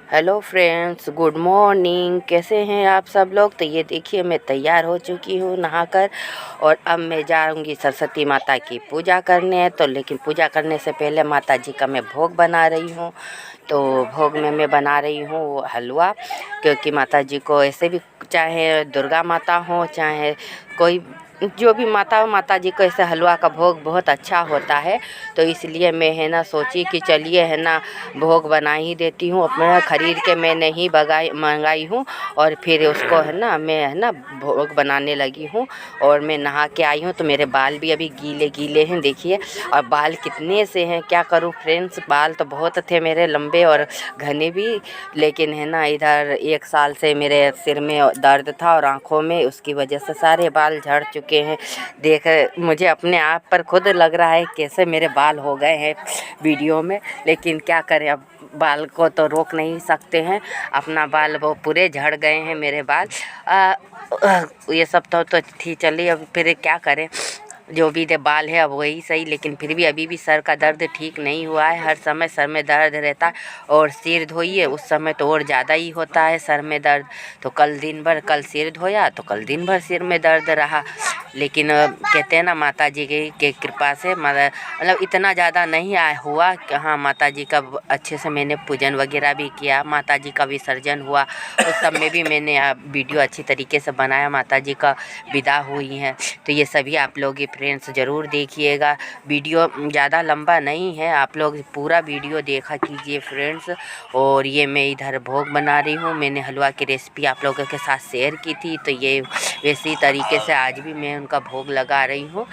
Hello friends, good morning. कैसे हैं आप सब लोग। तो ये देखिए मैं तैयार हो चुकी हूँ नहाकर, और अब मैं जाऊँगी सरस्वती माता की पूजा करने। तो लेकिन पूजा करने से पहले माता जी का मैं भोग बना रही हूँ। तो भोग में मैं बना रही हूँ हलवा, क्योंकि माता जी को ऐसे भी, चाहे दुर्गा माता हो चाहे कोई जो भी माता हो, माता जी को ऐसे हलवा का भोग बहुत अच्छा होता है। तो इसलिए मैं है ना सोची कि चलिए है ना भोग बना ही देती हूँ। अपना ख़रीद के मैं नहीं मंगाई हूँ, और फिर उसको है ना मैं है ना भोग बनाने लगी हूँ। और मैं नहा के आई हूँ तो मेरे बाल भी अभी गीले गीले हैं, देखिए। और बाल कितने से हैं, क्या करूँ फ्रेंड्स। बाल तो बहुत थे मेरे लंबे और घने भी, लेकिन है ना इधर 1 साल से मेरे सिर में दर्द था और आँखों में, उसकी वजह से सारे बाल झड़ चुके हैं। देख मुझे अपने आप पर खुद लग रहा है कैसे मेरे बाल हो गए हैं वीडियो में, लेकिन क्या करें, अब बाल को तो रोक नहीं सकते हैं। अपना बाल वो पूरे झड़ गए हैं मेरे बाल। ये सब तो ठीक चलिए, अब फिर क्या करें, जो भी बाल है अब वही सही। लेकिन फिर भी अभी भी सर का दर्द ठीक नहीं हुआ है। हर समय सर में दर्द रहता है, और सिर धोइए उस समय तो और ज़्यादा ही होता है सर में दर्द। तो कल सिर धोया तो कल दिन भर सिर में दर्द रहा। लेकिन कहते हैं ना माता जी के कृपा से मतलब इतना ज़्यादा नहीं हुआ कि हाँ, माता जी का अच्छे से मैंने पूजन वगैरह भी किया, माता जी का विसर्जन हुआ, उस सब में भी मैंने वीडियो अच्छी तरीके से बनाया। माता जी का विदा हुई हैं, तो ये सभी आप लोग फ्रेंड्स ज़रूर देखिएगा। वीडियो ज़्यादा लंबा नहीं है, आप लोग पूरा वीडियो देखा कीजिए फ्रेंड्स। और ये मैं इधर भोग बना रही हूँ। मैंने हलवा की रेसिपी आप लोगों के साथ शेयर की थी, तो ये वैसी तरीके से आज भी मैं उनका भोग लगा रही हूँ,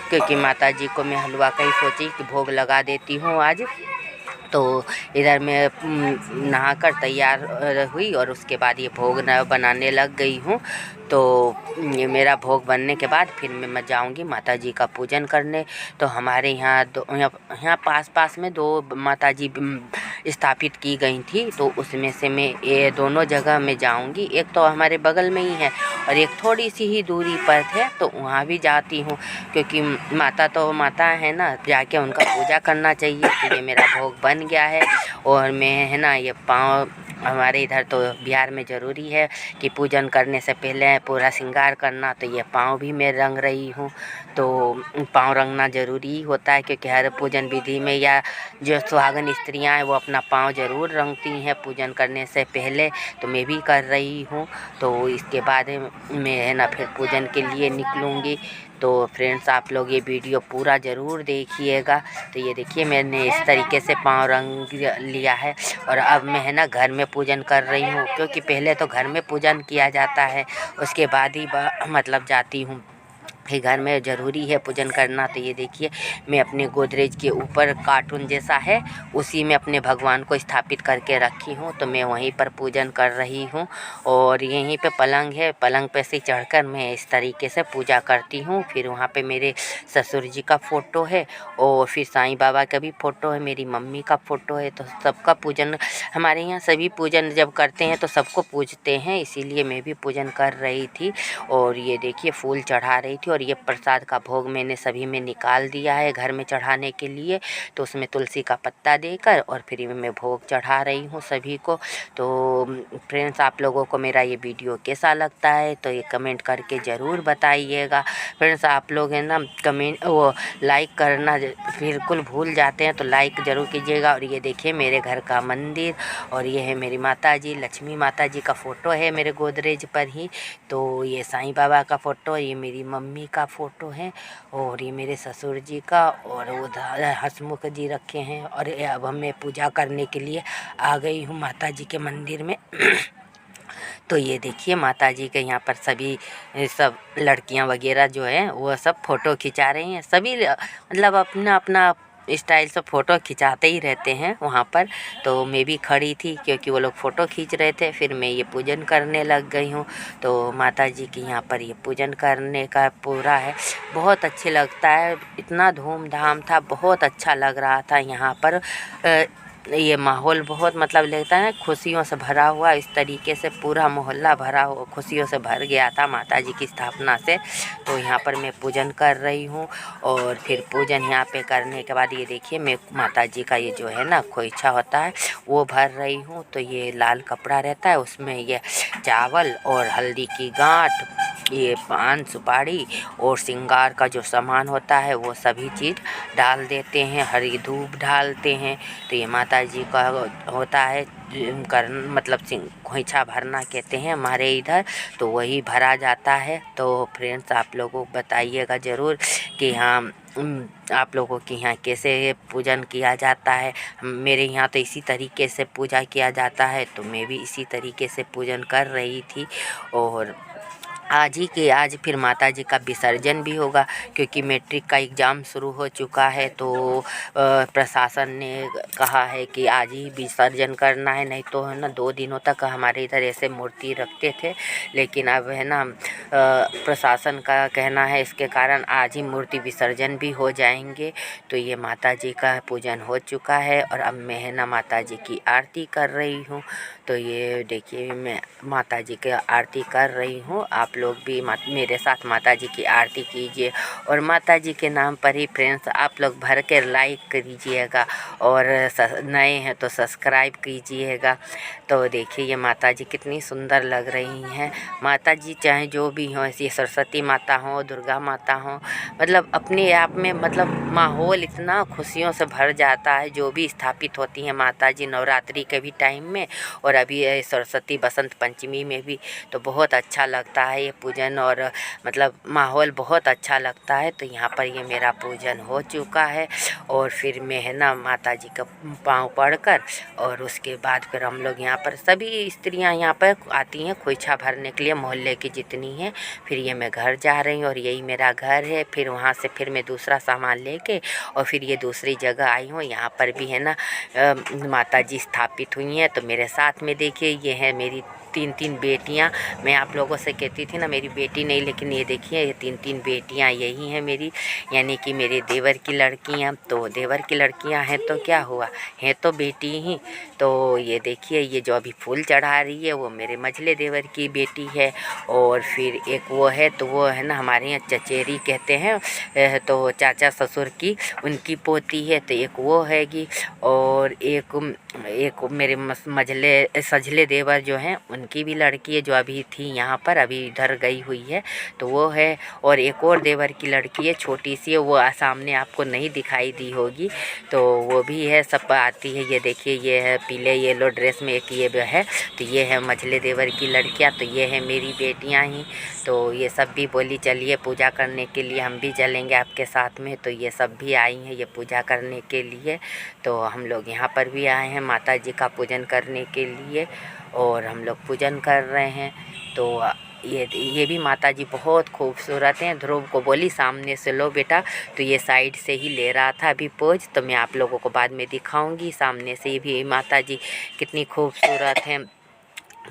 क्योंकि माता जी को मैं हलवा का ही सोची कि भोग लगा देती हूँ आज। तो इधर मैं नहाकर तैयार हुई, और उसके बाद ये भोग बनाने लग गई हूँ। तो ये मेरा भोग बनने के बाद फिर मैं जाऊँगी माता जी का पूजन करने। तो हमारे यहाँ यहाँ पास में 2 माता जी स्थापित की गई थी, तो उसमें से मैं ये दोनों जगह में जाऊँगी। एक तो हमारे बगल में ही है, और एक थोड़ी सी ही दूरी पर है, तो वहाँ भी जाती हूँ, क्योंकि माता तो माता है ना, जाके उनका पूजा करना चाहिए। तो ये मेरा भोग बन गया है, और मैं है ना ये पाँव, हमारे इधर तो बिहार में ज़रूरी है कि पूजन करने से पहले पूरा श्रृंगार करना, तो ये पाँव भी मैं रंग रही हूँ। तो पाँव रंगना ज़रूरी होता है, क्योंकि हर पूजन विधि में या जो सुहागन स्त्रियाँ हैं वो अपना पाँव ज़रूर रंगती हैं पूजन करने से पहले। तो मैं भी कर रही हूँ। तो इसके बाद मैं है ना फिर पूजन के लिए निकलूँगी। तो फ्रेंड्स आप लोग ये वीडियो पूरा ज़रूर देखिएगा। तो ये देखिए मैंने इस तरीके से पाँव रंग लिया है, और अब मैं है ना घर में पूजन कर रही हूँ, क्योंकि पहले तो घर में पूजन किया जाता है, उसके बाद ही मतलब जाती हूँ। फिर घर में ज़रूरी है पूजन करना। तो ये देखिए मैं अपने गोदरेज के ऊपर कार्टून जैसा है, उसी में अपने भगवान को स्थापित करके रखी हूँ। तो मैं वहीं पर पूजन कर रही हूँ, और यहीं पे पलंग है, पलंग पे से चढ़कर मैं इस तरीके से पूजा करती हूँ। फिर वहाँ पे मेरे ससुर जी का फ़ोटो है, और फिर साईं बाबा का भी फ़ोटो है, मेरी मम्मी का फ़ोटो है। तो सबका पूजन हमारे यहाँ सभी पूजन जब करते हैं तो सबको पूजते हैं, इसीलिए मैं भी पूजन कर रही थी। और ये देखिए फूल चढ़ा रही थी, और ये प्रसाद का भोग मैंने सभी में निकाल दिया है घर में चढ़ाने के लिए। तो उसमें तुलसी का पत्ता देकर और फिर मैं भोग चढ़ा रही हूँ सभी को। तो फ्रेंड्स आप लोगों को मेरा ये वीडियो कैसा लगता है तो ये कमेंट करके ज़रूर बताइएगा। फ्रेंड्स आप लोग है ना लाइक करना बिल्कुल भूल जाते हैं, तो लाइक ज़रूर कीजिएगा। और ये देखिए मेरे घर का मंदिर, और ये है मेरी माता जी, लक्ष्मी माता जी का फ़ोटो है मेरे गोदरेज पर ही। तो ये साईं बाबा का फ़ोटो, ये मेरी मम्मी का फ़ोटो है, और ये मेरे ससुर जी का, और उधर हसमुख जी रखे हैं। और अब मैं पूजा करने के लिए आ गई हूँ माता जी के मंदिर में। तो ये देखिए माता जी के यहाँ पर सभी सब लड़कियाँ वगैरह जो हैं वो सब फ़ोटो खिंचा रही हैं। सभी मतलब अपना अपना स्टाइल से फ़ोटो खिंचाते ही रहते हैं वहाँ पर। तो मैं भी खड़ी थी क्योंकि वो लोग फ़ोटो खींच रहे थे, फिर मैं ये पूजन करने लग गई हूँ। तो माता जी के यहाँ पर ये पूजन करने का पूरा है, बहुत अच्छे लगता है, इतना धूमधाम था, बहुत अच्छा लग रहा था यहाँ पर। ये माहौल बहुत मतलब लगता है खुशियों से भरा हुआ। इस तरीके से पूरा मोहल्ला भरा हुआ खुशियों से भर गया था माता जी की स्थापना से। तो यहाँ पर मैं पूजन कर रही हूँ और फिर पूजन यहाँ पे करने के बाद ये देखिए मैं माता जी का ये जो है ना खोइछा होता है वो भर रही हूँ। तो ये लाल कपड़ा रहता है, उसमें ये चावल और हल्दी की गांठ, ये पान सुपारी और श्रृंगार का जो सामान होता है वो सभी चीज़ डाल देते हैं, हरी धूप डालते हैं। तो ये माता जी का होता है कर मतलब खोइछा भरना कहते हैं हमारे इधर, तो वही भरा जाता है। तो फ्रेंड्स आप लोगों को बताइएगा ज़रूर कि हाँ आप लोगों के यहाँ कैसे पूजन किया जाता है। मेरे यहाँ तो इसी तरीके से पूजा किया जाता है, तो मैं भी इसी तरीके से पूजन कर रही थी। और आज फिर माता जी का विसर्जन भी होगा क्योंकि मैट्रिक का एग्ज़ाम शुरू हो चुका है। तो प्रशासन ने कहा है कि आज ही विसर्जन करना है, नहीं तो है ना 2 दिनों तक हमारे इधर ऐसे मूर्ति रखते थे। लेकिन अब है ना प्रशासन का कहना है इसके कारण आज ही मूर्ति विसर्जन भी हो जाएंगे। तो ये माता जी का पूजन हो चुका है और अब मैं है ना माता जी की आरती कर रही हूँ। तो ये देखिए मैं माता जी की आरती कर रही हूँ। आप लोग भी मेरे साथ माता जी की आरती कीजिए और माता जी के नाम पर ही फ्रेंड्स आप लोग भर के लाइक कीजिएगा और नए हैं तो सब्सक्राइब कीजिएगा। तो देखिए ये माता जी कितनी सुंदर लग रही हैं। माता जी चाहे जो भी हों, ऐसी सरस्वती माता हो, दुर्गा माता हो, मतलब अपने आप में मतलब माहौल इतना खुशियों से भर जाता है जो भी स्थापित होती हैं माता जी नवरात्रि के भी टाइम में और अभी सरस्वती बसंत पंचमी में भी। तो बहुत अच्छा लगता है ये पूजन और मतलब माहौल बहुत अच्छा लगता है। तो यहाँ पर ये मेरा पूजन हो चुका है और फिर मैं है ना माता जी का पाँव पड़कर और उसके बाद फिर हम लोग यहाँ पर सभी स्त्रियाँ यहाँ पर आती हैं खोइछा भरने के लिए, मोहल्ले की जितनी हैं। फिर ये मैं घर जा रही हूँ और यही मेरा घर है। फिर वहाँ से फिर मैं दूसरा सामान लेके और फिर ये दूसरी जगह आई हूँ। यहाँ पर भी है ना माता जी स्थापित हुई हैं। तो मेरे साथ में देखिए ये है मेरी 3 बेटियां। मैं आप लोगों से कहती थी ना मेरी बेटी नहीं, लेकिन ये देखिए ये 3 बेटियां यही हैं मेरी, यानी कि मेरे देवर की लड़कियां। तो देवर की लड़कियां हैं तो क्या हुआ, हैं तो बेटी ही। तो ये देखिए ये जो अभी फूल चढ़ा रही है वो मेरे मझले देवर की बेटी है। और फिर एक वो है तो वो है ना हमारे यहाँ चचेरी कहते हैं, तो चाचा ससुर की उनकी पोती है। तो एक वो हैगी और एक मेरे सझले देवर जो हैं उनकी भी लड़की है जो अभी थी यहाँ पर, अभी इधर गई हुई है तो वो है। और एक और देवर की लड़की है छोटी सी है, वो सामने आपको नहीं दिखाई दी होगी, तो वो भी है, सब आती है। ये देखिए ये है पीले येलो ड्रेस में एक ये है, तो ये है मझले देवर की लड़कियाँ। तो ये है मेरी बेटियाँ ही। तो ये सब भी बोली चलिए पूजा करने के लिए हम भी चलेंगे आपके साथ में। तो ये सब भी आई हैं ये पूजा करने के लिए। तो हम लोग यहाँ पर भी आए हैं माता जी का पूजन करने के लिए और हम लोग पूजन कर रहे हैं। तो ये भी माता जी बहुत खूबसूरत हैं। ध्रुव को बोली सामने से लो बेटा, तो ये साइड से ही ले रहा था अभी पोज। तो मैं आप लोगों को बाद में दिखाऊंगी सामने से भी माता जी कितनी खूबसूरत हैं।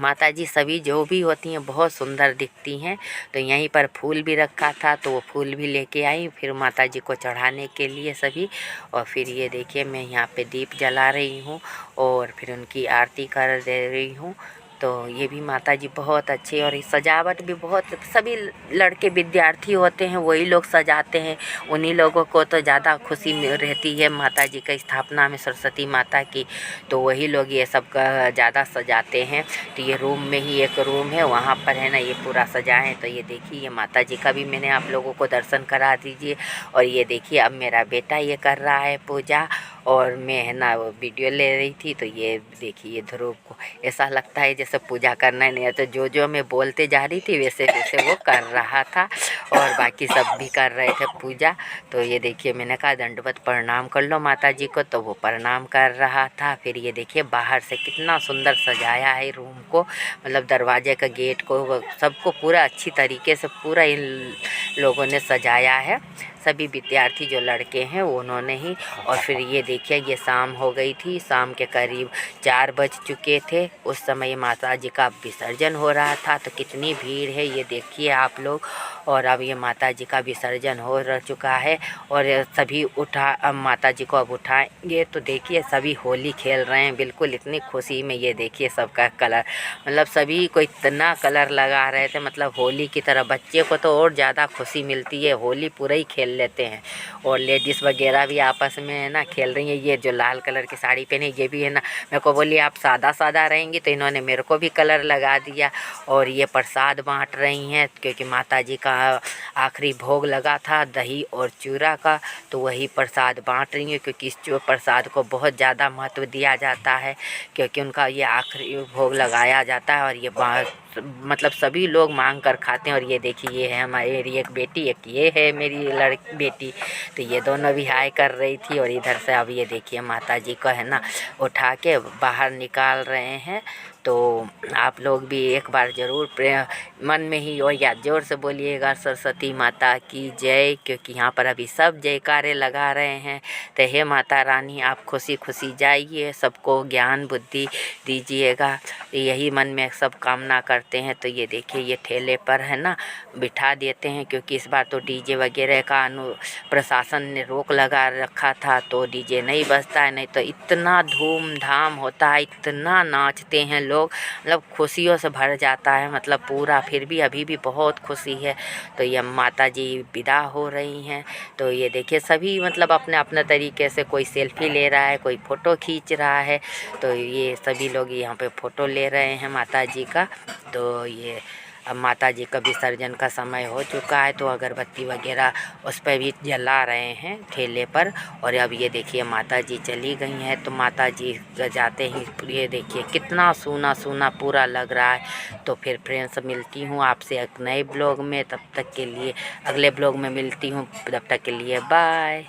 माता जी सभी जो भी होती हैं बहुत सुंदर दिखती हैं। तो यहीं पर फूल भी रखा था तो वो फूल भी लेके आई फिर माता जी को चढ़ाने के लिए सभी। और फिर ये देखिए मैं यहाँ पे दीप जला रही हूँ और फिर उनकी आरती कर दे रही हूँ। तो ये भी माता जी बहुत अच्छी और सजावट भी बहुत, सभी लड़के विद्यार्थी होते हैं वही लोग सजाते हैं, उन्हीं लोगों को तो ज़्यादा खुशी रहती है माता जी का स्थापना में सरस्वती माता की, तो वही लोग ये सब का ज़्यादा सजाते हैं। तो ये रूम में ही एक रूम है वहाँ पर है ना ये पूरा सजाएं। तो ये देखिए ये माता जी का भी मैंने आप लोगों को दर्शन करा दीजिए। और ये देखिए अब मेरा बेटा ये कर रहा है पूजा और मैं है ना वो वीडियो ले रही थी। तो ये देखिए ध्रुव को ऐसा लगता है जैसे पूजा करना ही नहीं है, तो जो मैं बोलते जा रही थी वैसे वैसे वो कर रहा था और बाकी सब भी कर रहे थे पूजा। तो ये देखिए मैंने कहा दंडवत प्रणाम कर लो माता जी को, तो वो प्रणाम कर रहा था। फिर ये देखिए बाहर से कितना सुंदर सजाया है रूम को, मतलब दरवाजे का गेट को सबको पूरा अच्छी तरीके से पूरा इन लोगों ने सजाया है। सभी विद्यार्थी जो लड़के हैं उन्होंने ही। और फिर ये देखिए ये शाम हो गई थी, शाम के करीब 4 बज चुके थे। उस समय माता जी का विसर्जन हो रहा था। तो कितनी भीड़ है ये देखिए आप लोग। और अब ये माता जी का विसर्जन हो चुका है और सभी अब माता जी को अब उठाएंगे। तो देखिए सभी होली खेल रहे हैं बिल्कुल इतनी खुशी में। ये देखिए सबका कलर, मतलब सभी को इतना कलर लगा रहे थे, मतलब होली की तरह। बच्चे को तो और ज़्यादा खुशी मिलती है, होली पूरा ही खेल लेते हैं। और लेडीज़ वगैरह भी आपस में है ना खेल रही हैं। ये जो लाल कलर की साड़ी पहनी ये भी है ना, मेरे को बोली आप सादा सादा रहेंगी, तो इन्होंने मेरे को भी कलर लगा दिया। और ये प्रसाद बांट रही हैं क्योंकि माता जी का आखिरी भोग लगा था दही और चूरा का, तो वही प्रसाद बांट रही हैं। क्योंकि इस प्रसाद को बहुत ज़्यादा महत्व दिया जाता है क्योंकि उनका ये आखिरी भोग लगाया जाता है। और ये मतलब सभी लोग मांग कर खाते हैं। और ये देखिए ये है हमारी एक बेटी, एक ये है मेरी बेटी। तो ये दोनों भी हाय कर रही थी। और इधर से अब ये देखिए माता जी को है ना उठा के बाहर निकाल रहे हैं। तो आप लोग भी एक बार ज़रूर मन में ही और या ज़ोर से बोलिएगा सरस्वती माता की जय, क्योंकि यहाँ पर अभी सब जयकारे लगा रहे हैं। तो हे माता रानी आप खुशी खुशी जाइए, सबको ज्ञान बुद्धि दीजिएगा, यही मन में सब कामना करते हैं। तो ये देखिए ये ठेले पर है ना बिठा देते हैं क्योंकि इस बार तो डीजे वगैरह का प्रशासन ने रोक लगा रखा था, तो डीजे नहीं बजता है। नहीं तो इतना धूमधाम होता है, इतना नाचते हैं लोग, मतलब खुशियों से भर जाता है मतलब पूरा। फिर भी अभी भी बहुत खुशी है। तो ये माता जी विदा हो रही हैं। तो ये देखिए सभी मतलब अपने अपने तरीके से, कोई सेल्फी ले रहा है, कोई फ़ोटो खींच रहा है। तो ये सभी लोग यहाँ पे फ़ोटो ले रहे हैं माता जी का। तो ये अब माता जी का विसर्जन का समय हो चुका है, तो अगरबत्ती वगैरह उस पर भी जला रहे हैं ठेले पर। और अब ये देखिए माता जी चली गई हैं। तो माता जी जाते ही ये देखिए कितना सूना सूना पूरा लग रहा है। तो फिर फ्रेंड्स मिलती हूँ आपसे एक नए ब्लॉग में, तब तक के लिए अगले ब्लॉग में मिलती हूँ, तब तक के लिए बाय।